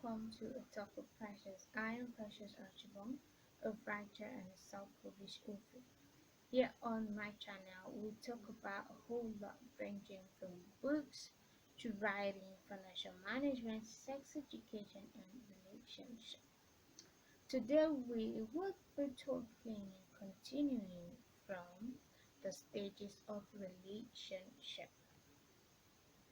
welcome to A Talk with Precious. I am Precious Archibald, a writer and a self-published author. Here on my channel, we talk about a whole lot ranging from books to writing, financial management, sex education, and relationship. Today we will be talking and continuing from the stages of relationship.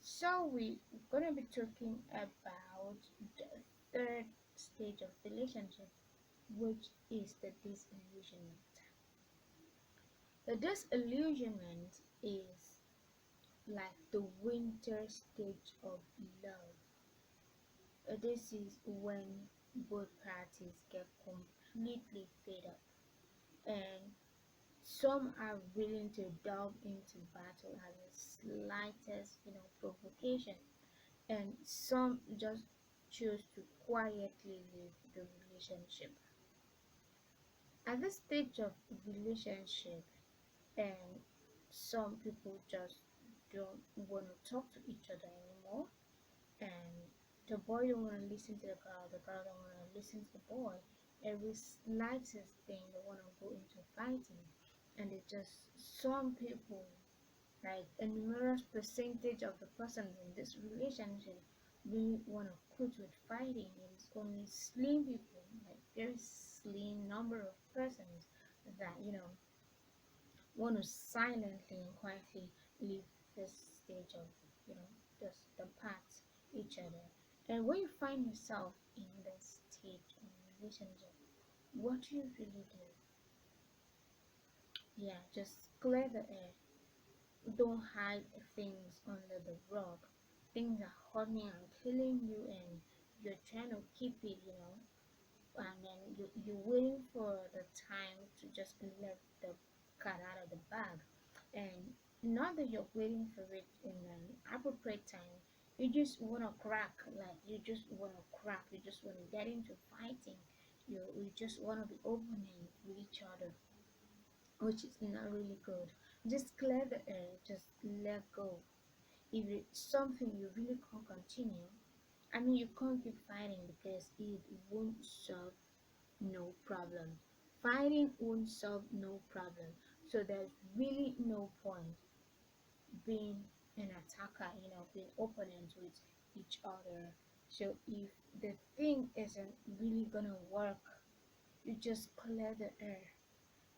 So we're gonna be talking about the third stage of relationship, which is the disillusionment. The disillusionment is like the winter stage of love. This is when both parties get completely fed up, and some are willing to delve into battle at the slightest, provocation, and some just choose to quietly leave the relationship. At this stage of relationship, and some people just don't want to talk to each other anymore, and the boy don't want to listen to the girl don't want to listen to the boy. Every slightest thing they want to go into fighting, and it's just some people, like a numerous percentage of the person in this relationship, really want to quit with fighting. It's only slim people, like very slim number of persons that want to silently and quietly leave this stage of just the path each other. And when you find yourself in this stage of relationship, what do you really do? Yeah, just clear the air. Don't hide things under the rug. Things are hurting and killing you, and you're trying to keep it, and then you're waiting for the time to just let the cat out of the bag. And not that you're waiting for it in an appropriate time, you just want to crack, like you just want to crack, you just want to get into fighting, you just want to be opening with each other, which is not really good. Just clear the air, just let go. If it's something you really can't continue, I mean, you can't keep fighting because it won't solve no problem. Fighting won't solve no problem. So there's really no point being an attacker, being opponents with each other. So if the thing isn't really gonna work, you just clear the air,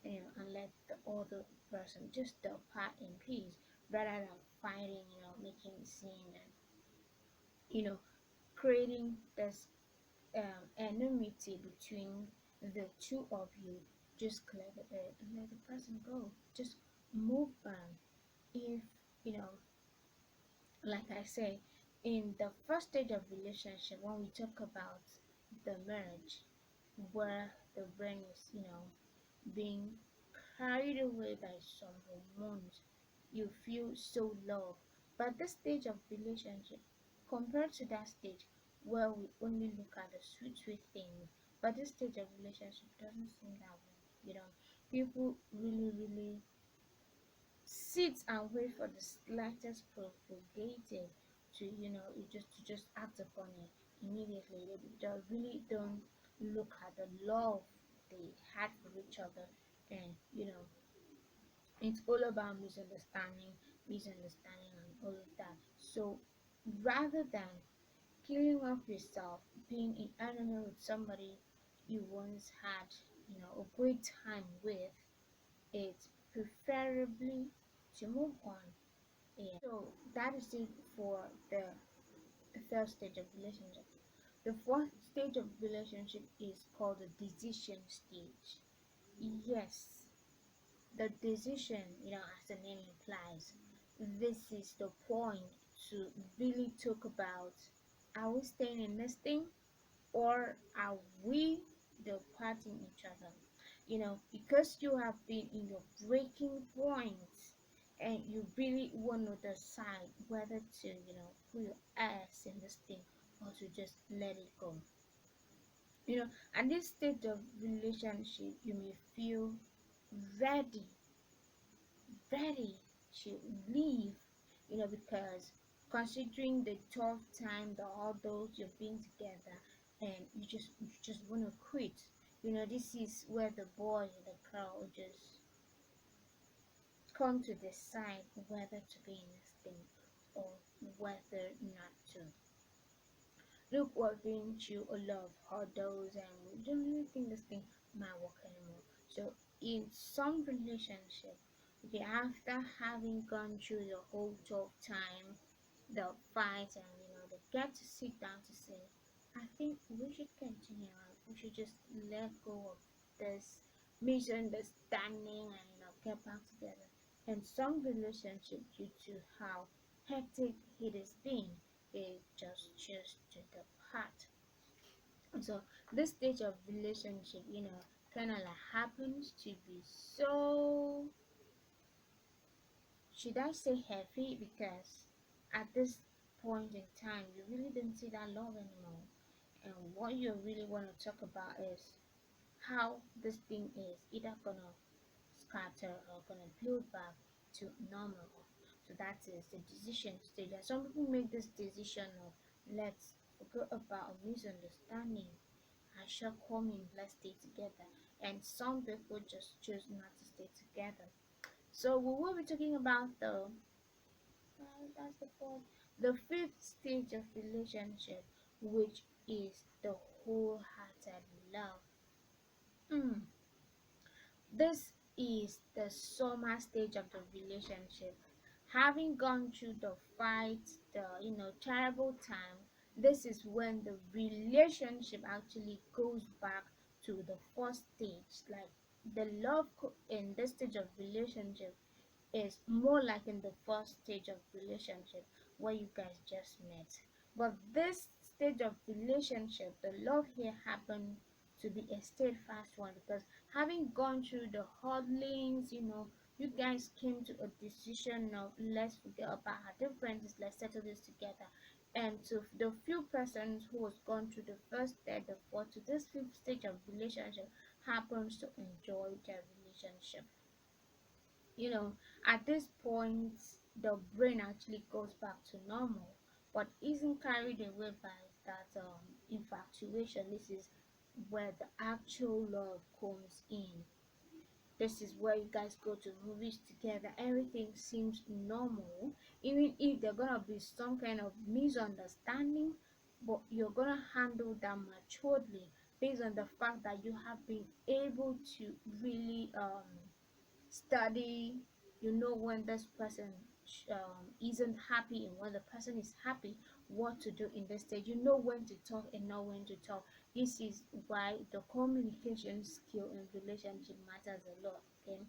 and let the other person just depart in peace rather than fighting, making scene and creating this enmity between the two of you. Just clear the air and let the person go. Just move on. If you know, like I say, in the first stage of relationship, when we talk about the marriage, where the brain is, being carried away by some hormones, you feel so loved. But this stage of relationship, compared to that stage where we only look at the sweet, sweet things, but this stage of relationship doesn't seem that way. People really, really sit and wait for the slightest propagated to, to just act upon it immediately. They really don't look at the love they had for each other, and it's all about misunderstanding and all of that. So rather than killing off yourself, being in enemy with somebody you once had, a great time with, it's preferably to move on. Yeah. So that is it for the third stage of relationship. The fourth stage of relationship is called the decision stage. Yes, the decision, as the name implies, this is the point to really talk about, are we staying in this thing, or are we departing each other? Because you have been in your breaking point, and you really want to decide whether to, put your ass in this thing or to just let it go. At this stage of relationship, you may feel ready ready to leave, because considering the tough time, the hurdles you've been together, want to quit. This is where the boy and the girl just come to decide whether to be in this thing or whether not to. Look, we're going through a lot of hurdles and we don't really think this thing might work anymore. So in some relationship, okay, after having gone through the whole tough time, the fight, and they get to sit down to say, I think we should continue on. We should just let go of this misunderstanding and get back together. And some relationship, due to how hectic it has been, they just choose to depart. So this stage of relationship, kind of like happens to be so, should I say, heavy, because at this point in time you really don't see that love anymore. And what you really want to talk about is how this thing is either gonna scatter or gonna build back to normal. So that is the decision stage. And some people make this decision of, let's forget about a misunderstanding and shortcoming, let's stay together. And some people just choose not to stay together. So we will be talking about that's the fourth, the fifth stage of relationship, which is the wholehearted love. Mm. This is the summer stage of the relationship. Having gone through the fight, the terrible time, this is when the relationship actually goes back to the first stage. Like the in this stage of relationship is more like in the first stage of relationship where you guys just met. But this stage of relationship, the love here happened to be a steadfast one, because having gone through the hurdlings, you guys came to a decision of, let's forget about our differences, let's settle this together. And to the few persons who has gone through the first, third, the fourth, to this fifth stage of relationship happens to enjoy their relationship. you know at this point the brain actually goes back to normal, but isn't carried away by that infatuation. This is where the actual love comes in. This is where you guys go to movies together, everything seems normal, even if there's gonna be some kind of misunderstanding, but you're gonna handle that maturely, based on the fact that you have been able to really study. When this person isn't happy and when the person is happy, what to do in this stage. When to talk and not when to talk. This is why the communication skill in relationship matters a lot. Okay,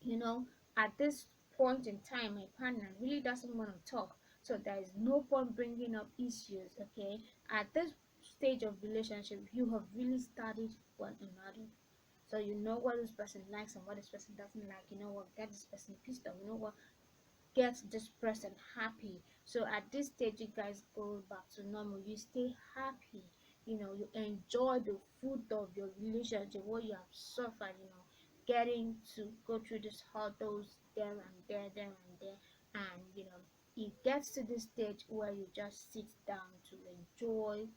you know at this point in time my partner really doesn't want to talk, so there is no point bringing up issues. Okay, at this stage of relationship you have really studied one another, so you know what this person likes and what this person doesn't like. What gets this person pissed off. What gets this person happy. So at this stage you guys go back to normal. You stay happy. You enjoy the fruit of your relationship, what you have suffered. Getting to go through these hurdles there and there and there, and it gets to this stage where you just sit down to enjoy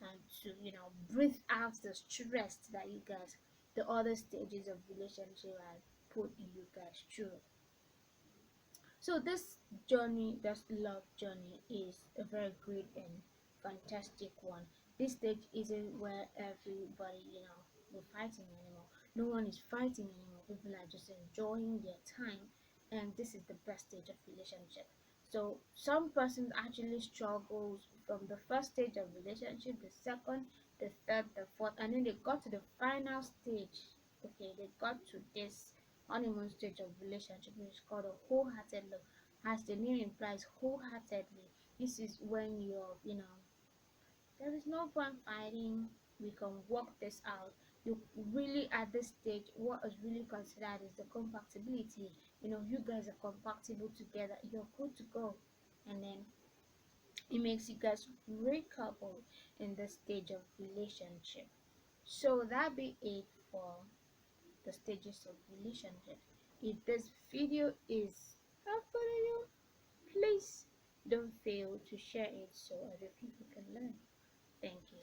and to breathe out the stress that you guys, the other stages of relationship, have put you guys through. So this journey, this love journey, is a very great and fantastic one. This stage isn't where everybody we're fighting anymore. No one is fighting anymore. People are just enjoying their time, and this is the best stage of relationship. So some persons actually struggles from the first stage of relationship, the second, the third, the fourth, and then they got to the final stage. Okay, they got to this honeymoon stage of relationship, which is called a wholehearted love. As the name implies, wholeheartedly. This is when there is no point fighting. We can work this out. You really, at this stage, what is really considered is the compatibility. You guys are compatible together. You're good to go, and then it makes you guys great couple in this stage of relationship. So that be it for the stages of relationship. If this video is helpful to you, please don't fail to share it so other people can learn. Thank you.